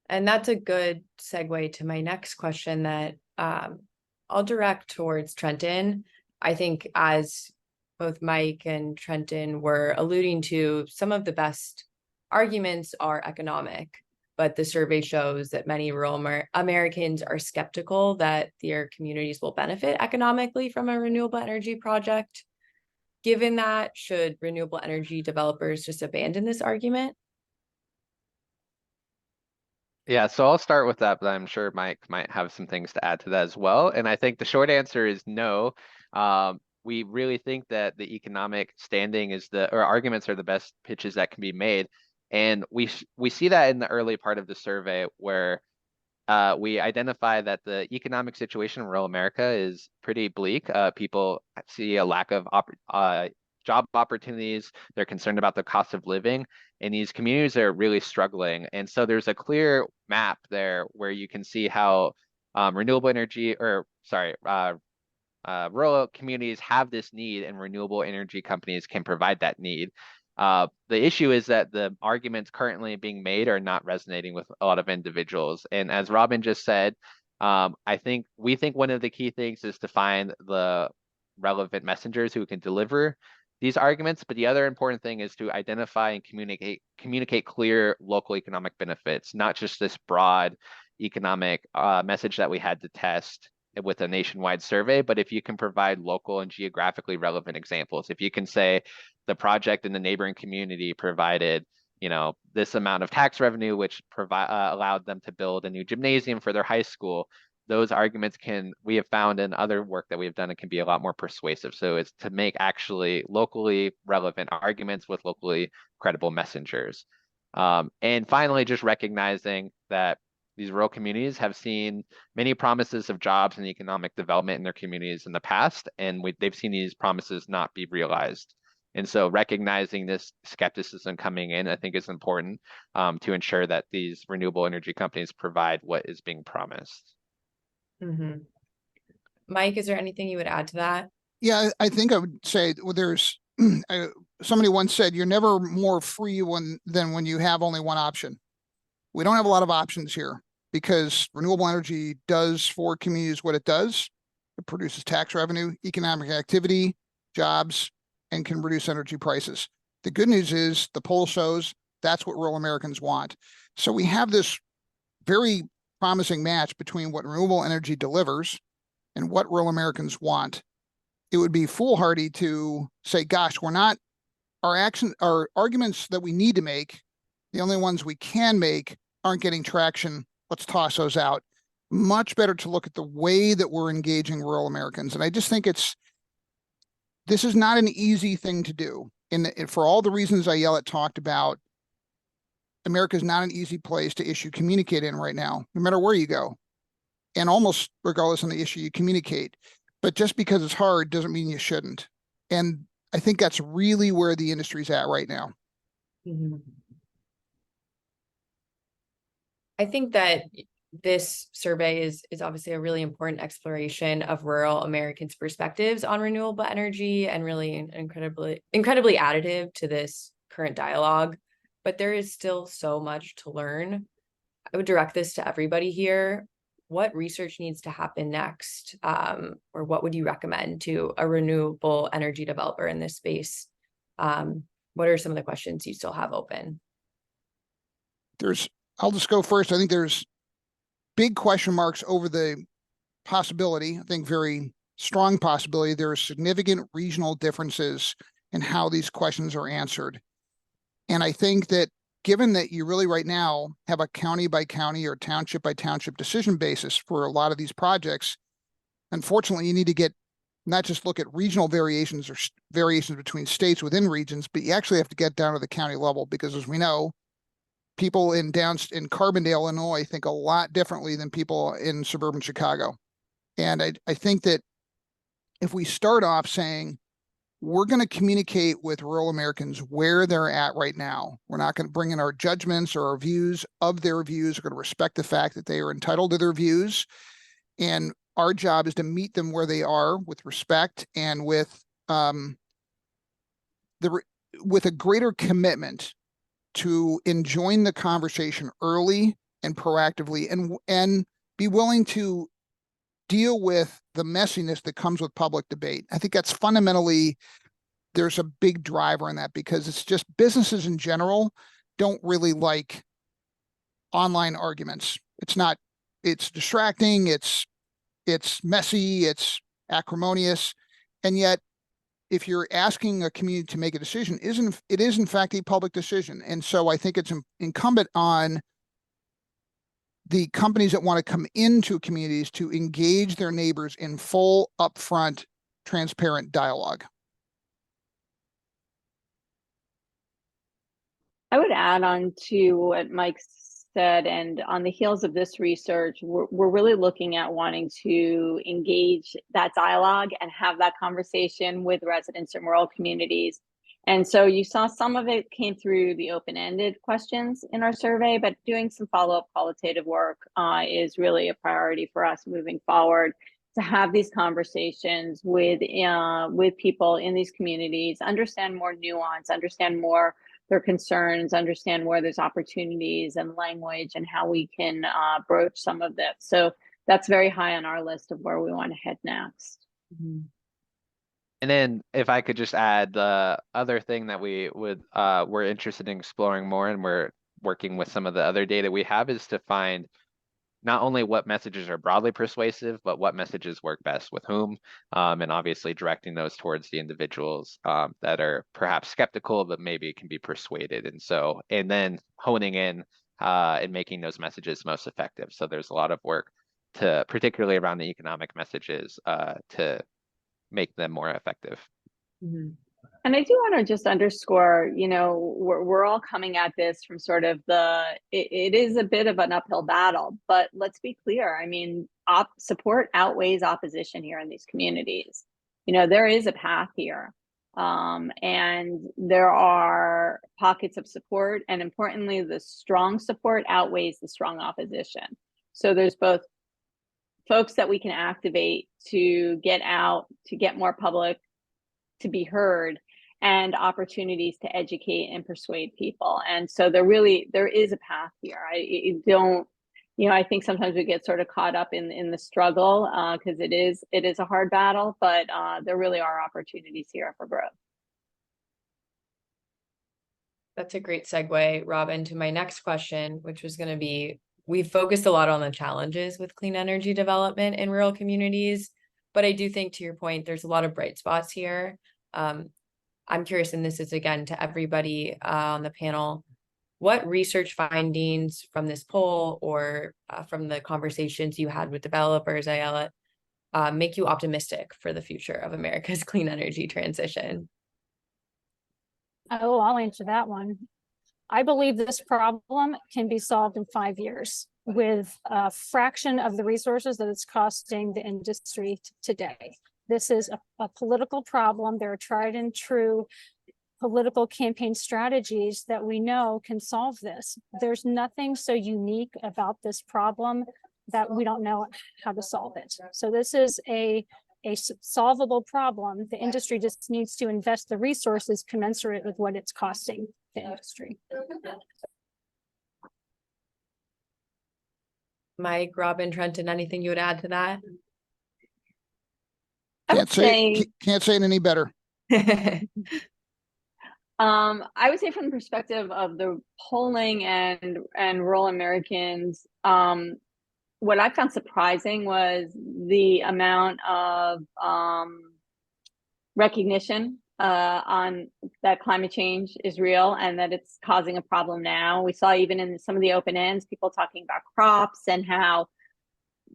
And that's a good segue to my next question that I'll direct towards Trenton. I think, as both Mike and Trenton were alluding to, some of the best arguments are economic, but the survey shows that many rural Americans are skeptical that their communities will benefit economically from a renewable energy project. Given that, should renewable energy developers just abandon this argument? Yeah, so I'll start with that, but I'm sure Mike might have some things to add to that as well. And I think the short answer is no. We really think that the economic standing or arguments are the best pitches that can be made. And we see that in the early part of the survey, where we identify that the economic situation in rural America is pretty bleak. People see a lack of job opportunities. They're concerned about the cost of living, and these communities are really struggling. And so there's a clear map there where you can see how renewable energy, rural communities have this need, and renewable energy companies can provide that need. The issue is that the arguments currently being made are not resonating with a lot of individuals. And as Robin just said, we think one of the key things is to find the relevant messengers who can deliver these arguments. But the other important thing is to identify and communicate clear local economic benefits, not just this broad economic message that we had to test with a nationwide survey. But if you can provide local and geographically relevant examples, if you can say the project in the neighboring community provided, this amount of tax revenue, which allowed them to build a new gymnasium for their high school, those arguments we have found in other work that we've done, it can be a lot more persuasive. So it's to make actually locally relevant arguments with locally credible messengers. And finally, just recognizing that these rural communities have seen many promises of jobs and economic development in their communities in the past, and they've seen these promises not be realized. And so recognizing this skepticism coming in, I think is important to ensure that these renewable energy companies provide what is being promised. Mm-hmm. Mike, is there anything you would add to that? Yeah, I think I would say, well, there's somebody once said, you're never more free than when you have only one option. We don't have a lot of options here, because renewable energy does for communities what it does. It produces tax revenue, economic activity, jobs, and can reduce energy prices. The good news is the poll shows that's what rural Americans want. So we have this very promising match between what renewable energy delivers and what rural Americans want. It would be foolhardy to say, gosh, our arguments that we need to make, the only ones we can make, aren't getting traction. Let's toss those out. Much better to look at the way that we're engaging rural Americans. And I just think this is not an easy thing to do. For all the reasons Ayelet talked about, America is not an easy place to issue communicate in right now, no matter where you go, and almost regardless on the issue you communicate. But just because it's hard doesn't mean you shouldn't. And I think that's really where the industry's at right now. Mm-hmm. I think that this survey is obviously a really important exploration of rural Americans' perspectives on renewable energy, and really incredibly additive to this current dialogue. But there is still so much to learn. I would direct this to everybody here. What research needs to happen next? Or what would you recommend to a renewable energy developer in this space? What are some of the questions you still have open? I'll just go first. I think there's big question marks over the possibility, I think very strong possibility, there are significant regional differences in how these questions are answered. And I think that given that you really right now have a county by county or township by township decision basis for a lot of these projects, unfortunately, you need to get not just look at regional variations or variations between states within regions, but you actually have to get down to the county level, because as we know, people in Carbondale, Illinois think a lot differently than people in suburban Chicago. And I think that if we start off saying, we're going to communicate with rural Americans where they're at right now, we're not going to bring in our judgments or our views of their views. We're going to respect the fact that they are entitled to their views. And our job is to meet them where they are with respect and with with a greater commitment to enjoin the conversation early and proactively, and be willing to deal with the messiness that comes with public debate. I think that's fundamentally, there's a big driver in that, because it's just businesses in general don't really like online arguments. It's distracting, it's messy, it's acrimonious. And yet, if you're asking a community to make a decision, it is in fact a public decision. And so I think it's incumbent on the companies that want to come into communities to engage their neighbors in full, upfront, transparent dialogue. I would add on to what Mike said, and on the heels of this research, we're really looking at wanting to engage that dialogue and have that conversation with residents in rural communities. And so you saw some of it came through the open-ended questions in our survey, but doing some follow-up qualitative work is really a priority for us moving forward, to have these conversations with people in these communities, understand more nuance, understand more their concerns, understand where there's opportunities and language, and how we can broach some of this. So that's very high on our list of where we want to head next. Mm-hmm. And then if I could just add, the other thing that we're interested in exploring more, and we're working with some of the other data we have, is to find not only what messages are broadly persuasive, but what messages work best with whom, and obviously directing those towards the individuals that are perhaps skeptical, but maybe can be persuaded. And then honing in and making those messages most effective. So there's a lot of work particularly around the economic messages, to make them more effective. Mm-hmm. And I do want to just underscore, we're all coming at this from sort of it is a bit of an uphill battle, but let's be clear. I mean, support outweighs opposition here in these communities. There is a path here, and there are pockets of support, and importantly, the strong support outweighs the strong opposition. So there's both folks that we can activate to get out, to get more public, to be heard, and opportunities to educate and persuade people. And so there is a path here. I think sometimes we get sort of caught up in the struggle, because it is a hard battle, but there really are opportunities here for growth. That's a great segue, Robin, to my next question, which was going to be, we've focused a lot on the challenges with clean energy development in rural communities, but I do think, to your point, there's a lot of bright spots here. I'm curious, and this is again to everybody on the panel, what research findings from this poll or from the conversations you had with developers, Ayala, make you optimistic for the future of America's clean energy transition? Oh, I'll answer that one. I believe this problem can be solved in 5 years with a fraction of the resources that it's costing the industry today. This is a political problem. There are tried and true political campaign strategies that we know can solve this. There's nothing so unique about this problem that we don't know how to solve it. So this is a solvable problem. The industry just needs to invest the resources commensurate with what it's costing the industry. Mike, Robin, Trenton, anything you would add to that? Can't say it any better. I would say, from the perspective of the polling and rural Americans, what I found surprising was the amount of recognition on that climate change is real and that it's causing a problem now. We saw even in some of the open ends, people talking about crops and how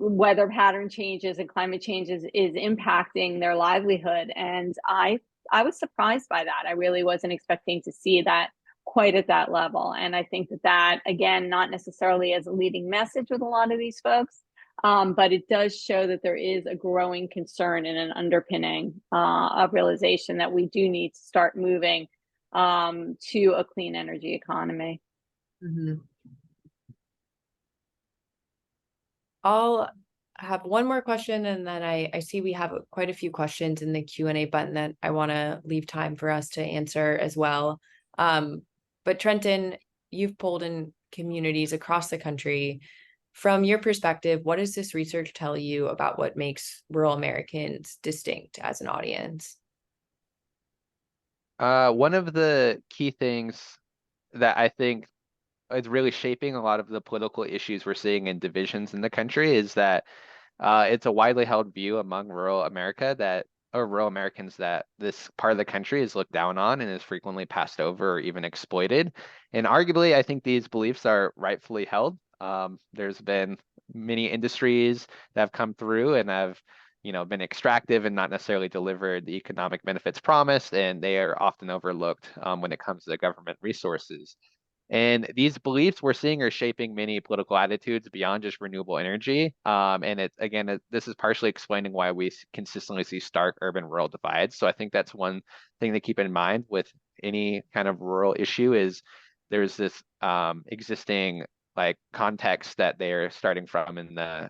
weather pattern changes and climate changes is impacting their livelihood. And I was surprised by that. I really wasn't expecting to see that quite at that level. And I think that, again, not necessarily as a leading message with a lot of these folks, but it does show that there is a growing concern and an underpinning of realization that we do need to start moving to a clean energy economy. Mm-hmm. I'll have one more question, and then I see we have quite a few questions in the Q&A button that I want to leave time for us to answer as well. But Trenton, you've polled in communities across the country. From your perspective, what does this research tell you about what makes rural Americans distinct as an audience? One of the key things that I think is really shaping a lot of the political issues we're seeing in divisions in the country is that it's a widely held view among rural Americans that this part of the country is looked down on and is frequently passed over or even exploited. And arguably, I think these beliefs are rightfully held. There's been many industries that have come through and have been extractive and not necessarily delivered the economic benefits promised, and they are often overlooked when it comes to the government resources. And these beliefs we're seeing are shaping many political attitudes beyond just renewable energy. And this is partially explaining why we consistently see stark urban-rural divides. So I think that's one thing to keep in mind with any kind of rural issue is there's this existing context that they're starting from in the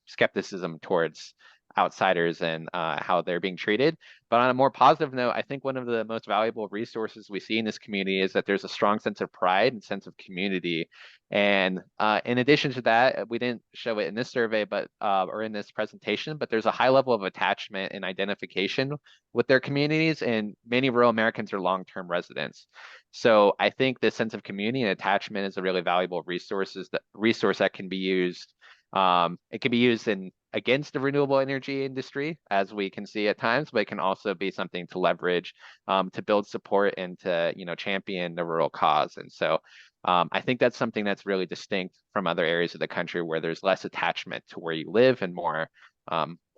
skepticism towards outsiders and how they're being treated. But on a more positive note, I think one of the most valuable resources we see in this community is that there's a strong sense of pride and sense of community. And in addition to that, we didn't show it in this survey, but or in this presentation, but there's a high level of attachment and identification with their communities, and many rural Americans are long-term residents. So I think this sense of community and attachment is a really valuable resource that can be used. It can be used against the renewable energy industry, as we can see at times, but it can also be something to leverage to build support and to champion the rural cause. And so I think that's something that's really distinct from other areas of the country where there's less attachment to where you live and more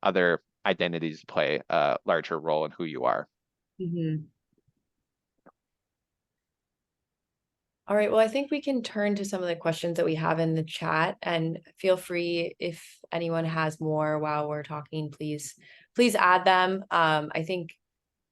other identities play a larger role in who you are. Mm-hmm. All right, well, I think we can turn to some of the questions that we have in the chat, and feel free if anyone has more while we're talking, please add them. I think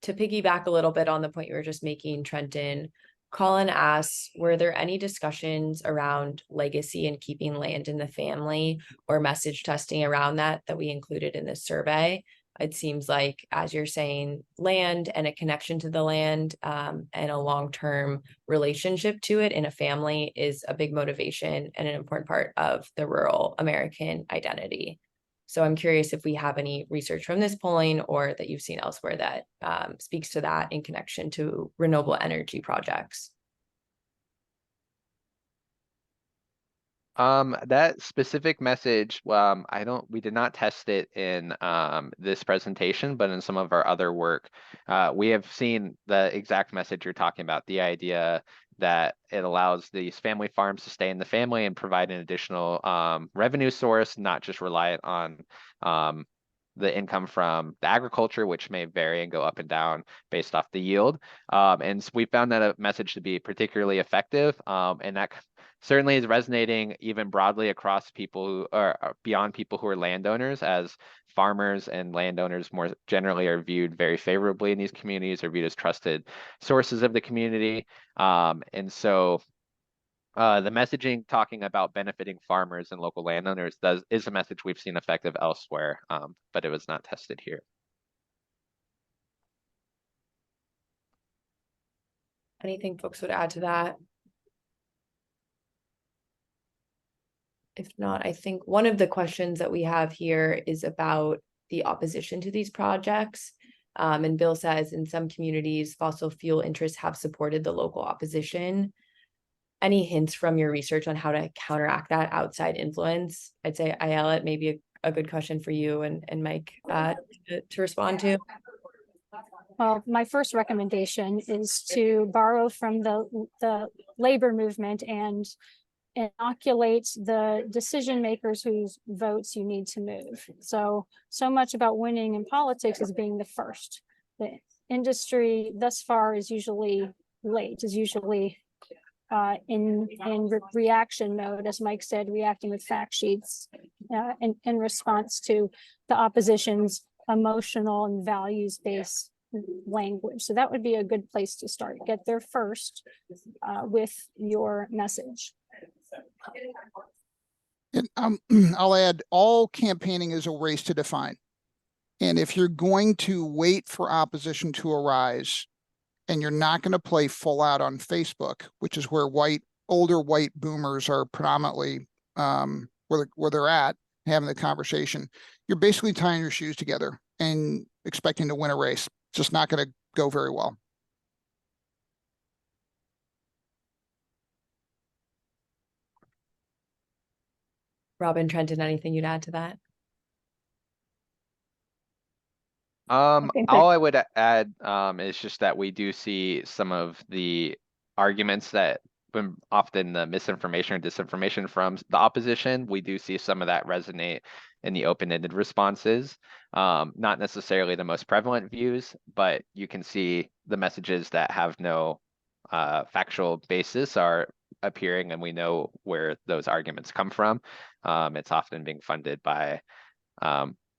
to piggyback a little bit on the point you were just making, Trenton, Colin asks, were there any discussions around legacy and keeping land in the family or message testing around that we included in this survey? It seems like, as you're saying, land and a connection to the land and a long-term relationship to it in a family is a big motivation and an important part of the rural American identity. So I'm curious if we have any research from this polling or that you've seen elsewhere that speaks to that in connection to renewable energy projects. That specific message, we did not test it in this presentation, but in some of our other work, we have seen the exact message you're talking about, the idea that it allows these family farms to stay in the family and provide an additional revenue source, not just reliant on the income from the agriculture, which may vary and go up and down based off the yield. And so we found that a message to be particularly effective, and that certainly is resonating even broadly across people who are beyond people who are landowners, as farmers and landowners more generally are viewed very favorably in these communities, are viewed as trusted sources of the community. And so the messaging talking about benefiting farmers and local landowners is a message we've seen effective elsewhere, but it was not tested here. Anything folks would add to that? If not, I think one of the questions that we have here is about the opposition to these projects. And Bill says in some communities, fossil fuel interests have supported the local opposition. Any hints from your research on how to counteract that outside influence? I'd say, Ayala, it may be a good question for you and Mike to respond to. Well, my first recommendation is to borrow from the labor movement and inoculate the decision makers whose votes you need to move. So much about winning in politics is being the first. The industry thus far is usually late, is usually in reaction mode, as Mike said, reacting with fact sheets in response to the opposition's emotional and values-based language. So that would be a good place to start. Get there first with your message. And I'll add, all campaigning is a race to define. And if you're going to wait for opposition to arise, and you're not going to play full out on Facebook, which is where older white boomers are predominantly where they're at having the conversation, you're basically tying your shoes together and expecting to win a race. It's just not going to go very well. Robin, Trenton, anything you'd add to that? think All I would add is just that we do see some of the arguments that when often the misinformation or disinformation from the opposition, we do see some of that resonate in the open-ended responses. Not necessarily the most prevalent views, but you can see the messages that have no factual basis are appearing, and we know where those arguments come from. It's often being funded by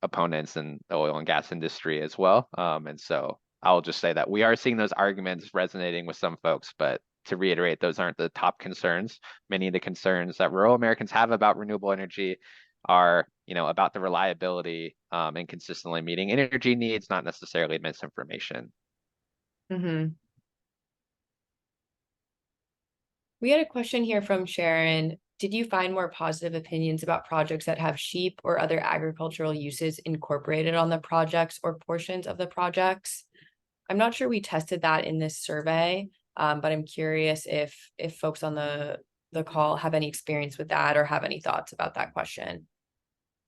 opponents in the oil and gas industry as well. And so I'll just say that we are seeing those arguments resonating with some folks, but to reiterate, those aren't the top concerns. Many of the concerns that rural Americans have about renewable energy are, about the reliability and consistently meeting energy needs, not necessarily misinformation. Mm-hmm. We had a question here from Sharon. Did you find more positive opinions about projects that have sheep or other agricultural uses incorporated on the projects or portions of the projects? I'm not sure we tested that in this survey, but I'm curious if folks on the call have any experience with that or have any thoughts about that question.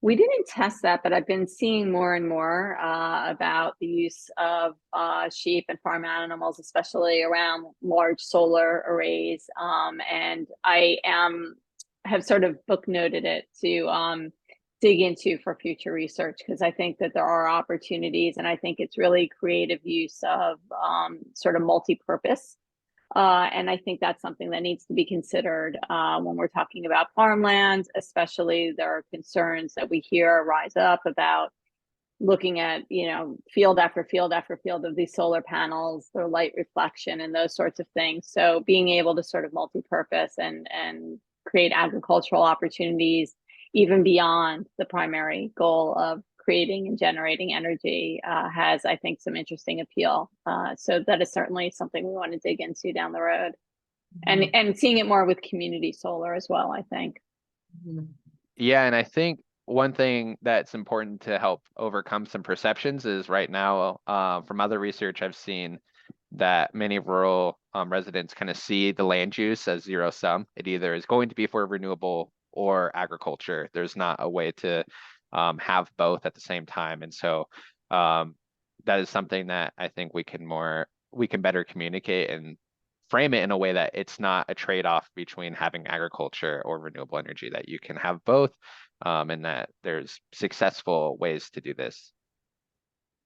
We didn't test that, but I've been seeing more and more about the use of sheep and farm animals, especially around large solar arrays. And I have sort of booknoted it to dig into for future research, because I think that there are opportunities, and I think it's really creative use of sort of multi-purpose. And I think that's something that needs to be considered when we're talking about farmlands. Especially, there are concerns that we hear rise up about looking at, field after field after field of these solar panels, their light reflection and those sorts of things. So being able to sort of multi-purpose and create agricultural opportunities even beyond the primary goal of creating and generating energy has, I think, some interesting appeal. So that is certainly something we want to dig into down the road. Mm-hmm. and seeing it more with community solar as well, I think. Mm-hmm. Yeah, and I think one thing that's important to help overcome some perceptions is right now, from other research I've seen, that many rural residents kind of see the land use as zero sum. It either is going to be for renewable or agriculture. There's not a way to have both at the same time. And so that is something that I think we can better communicate and frame it in a way that it's not a trade-off between having agriculture or renewable energy, that you can have both, and that there's successful ways to do this.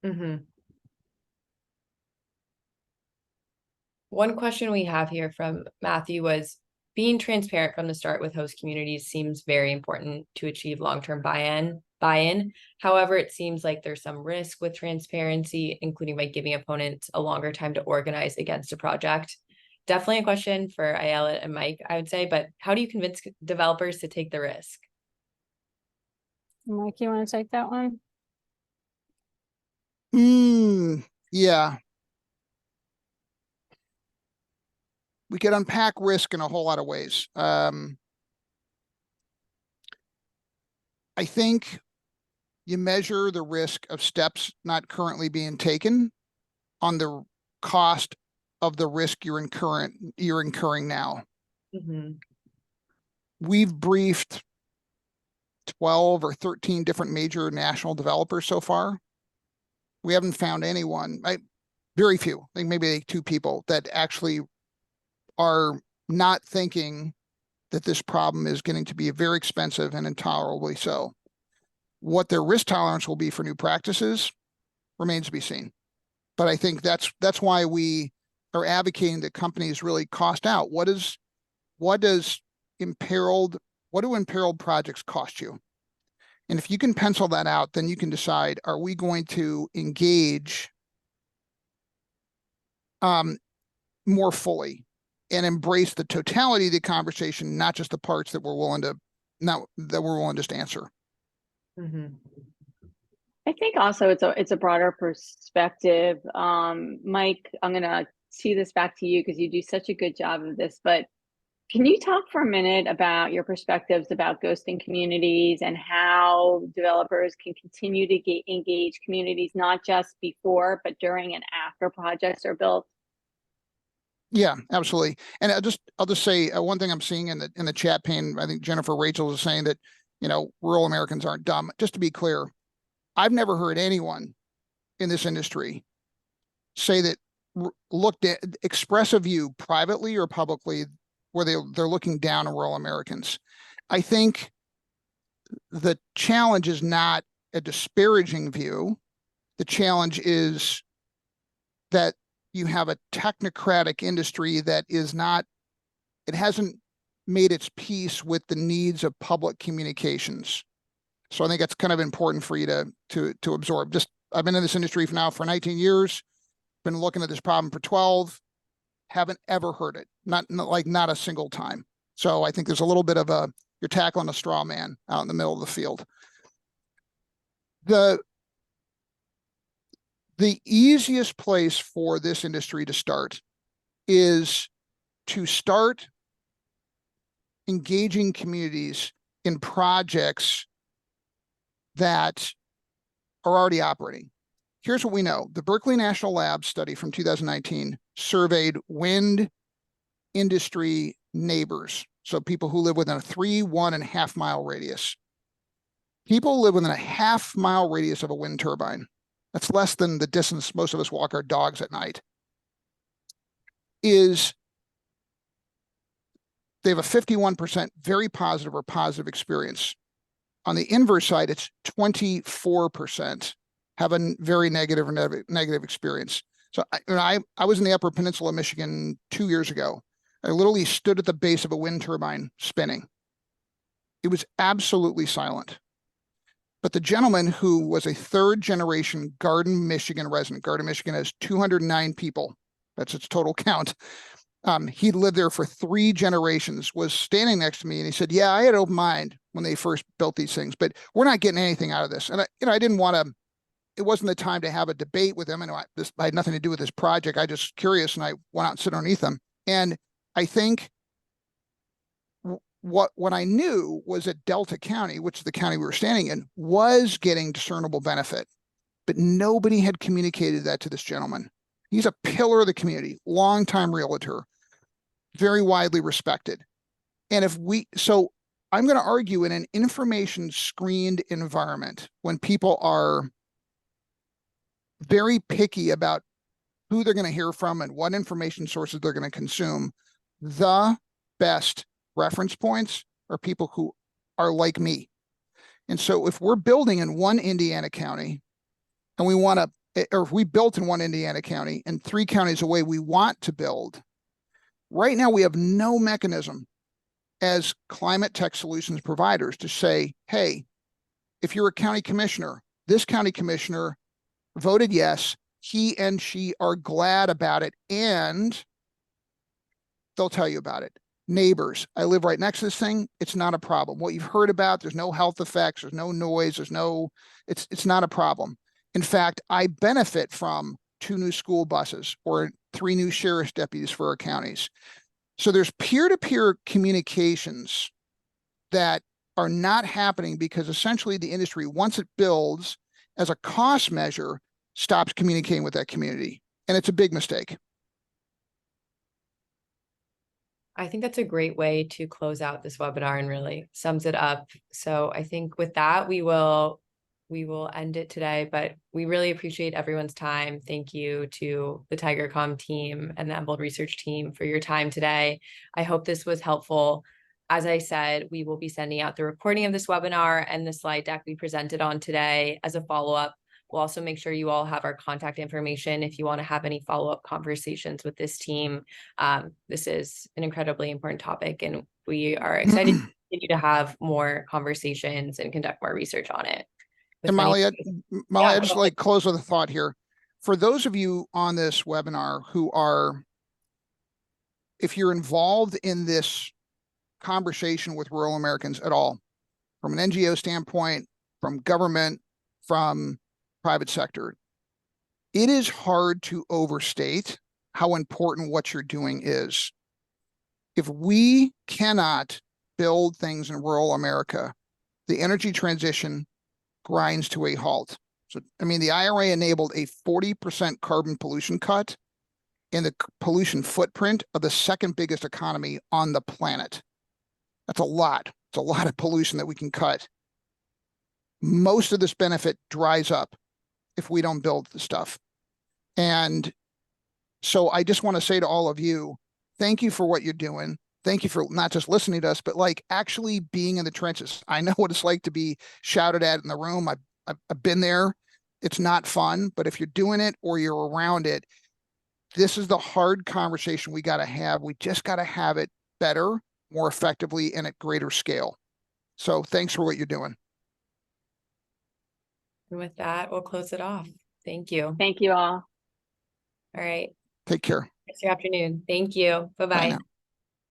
Mm-hmm. One question we have here from Matthew was, being transparent from the start with host communities seems very important to achieve long-term buy-in. However, it seems like there's some risk with transparency, including by giving opponents a longer time to organize against a project. Definitely a question for Ayala and Mike, I would say, but how do you convince developers to take the risk? Mike, you want to take that one? Yeah. We could unpack risk in a whole lot of ways. I think you measure the risk of steps not currently being taken on the cost of the risk you're incurring now. Mm-hmm. We've briefed 12 or 13 different major national developers so far. We haven't found anyone. very few, I think maybe like 2 people that actually are not thinking that this problem is getting to be very expensive and intolerably so. What their risk tolerance will be for new practices remains to be seen. But I think that's why we are advocating that companies really cost out. What do imperiled projects cost you? And if you can pencil that out, then you can decide, are we going to engage more fully and embrace the totality of the conversation, not just the parts that we're willing to just answer. Mhm. I think also it's a broader perspective. Mike, I'm gonna see this back to you because you do such a good job of this, but can you talk for a minute about your perspectives about ghosting communities and how developers can continue to engage communities, not just before, but during and after projects are built? Yeah, absolutely. And I'll just say one thing I'm seeing in the chat pane. I think Jennifer Rachel is saying that, rural Americans aren't dumb. Just to be clear, I've never heard anyone in this industry say that express a view privately or publicly where they're looking down on rural Americans. I think the challenge is not a disparaging view. The challenge is that you have a technocratic industry that it hasn't made its peace with the needs of public communications. So I think that's kind of important for you to absorb. I've been in this industry now for 19 years, been looking at this problem for 12, haven't ever heard it, not a single time. So I think there's a little bit of you're tackling a straw man out in the middle of the field. The easiest place for this industry to start is to start engaging communities in projects that are already operating. Here's what we know. The Berkeley National Lab study from 2019 surveyed wind industry neighbors, so people who live within a 1.5 mile radius. People who live within a 1/2 mile radius of a wind turbine. That's less than the distance most of us walk our dogs at night. They have a 51% very positive or positive experience. On the inverse side, it's 24% have a very negative or negative experience. So I was in the Upper Peninsula of Michigan 2 years ago. I literally stood at the base of a wind turbine spinning. It was absolutely silent. But the gentleman who was a 3rd generation Garden, Michigan resident, Garden, Michigan has 209 people. That's its total count. He lived there for 3 generations, was standing next to me, and he said, yeah, I had an open mind when they first built these things, but we're not getting anything out of this. And I didn't want to, it wasn't the time to have a debate with him. And I had nothing to do with this project. I just curious, and I went out and sit underneath him. And I think what I knew was that Delta County, which is the county we were standing in, was getting discernible benefit, but nobody had communicated that to this gentleman. He's a pillar of the community, longtime realtor, very widely respected. And so I'm going to argue in an information screened environment, when people are very picky about who they're going to hear from and what information sources they're going to consume, the best reference points are people who are like me. And so if we're building in one Indiana county and or if we built in one Indiana county and 3 counties away we want to build, right now we have no mechanism as climate tech solutions providers to say, hey, if you're a county commissioner, this county commissioner voted yes, he and she are glad about it, and they'll tell you about it. Neighbors, I live right next to this thing, it's not a problem. What you've heard about, there's no health effects, there's no noise, it's not a problem. In fact, I benefit from 2 new school buses or 3 new sheriff's deputies for our counties. So there's peer-to-peer communications that are not happening because essentially the industry, once it builds as a cost measure, stops communicating with that community. And it's a big mistake. I think that's a great way to close out this webinar and really sums it up. So I think with that, we will we will end it today, but we really appreciate everyone's time. Thank you to the Tigercomm team and the Embold Research team for your time today. I hope this was helpful. As I said, we will be sending out the recording of this webinar and the slide deck we presented on today as a follow-up. We'll also make sure you all have our contact information if you want to have any follow-up conversations with this team. This is an incredibly important topic, and we are excited to continue to have more conversations and conduct more research on it. And Molly, I'd Yeah, just like close with a thought here. For those of you on this webinar who are, if you're involved in this conversation with rural Americans at all, from an NGO standpoint, from government, from private sector, it is hard to overstate how important what you're doing is. If we cannot build things in rural America, the energy transition grinds to a halt. So, I mean, the IRA enabled a 40% carbon pollution cut in the pollution footprint of the second biggest economy on the planet. That's a lot. It's a lot of pollution that we can cut. Most of this benefit dries up if we don't build the stuff. And so I just want to say to all of you, thank you for what you're doing. Thank you for not just listening to us, but like actually being in the trenches. I know what it's like to be shouted at in the room. I've been there. It's not fun, but if you're doing it or you're around it, this is the hard conversation we got to have. We just got to have it better, more effectively, and at greater scale. So thanks for what you're doing. And with that, we'll close it off. Thank you. Thank you all. All right. Take care. It's your afternoon. Thank you. Bye Bye-bye. now.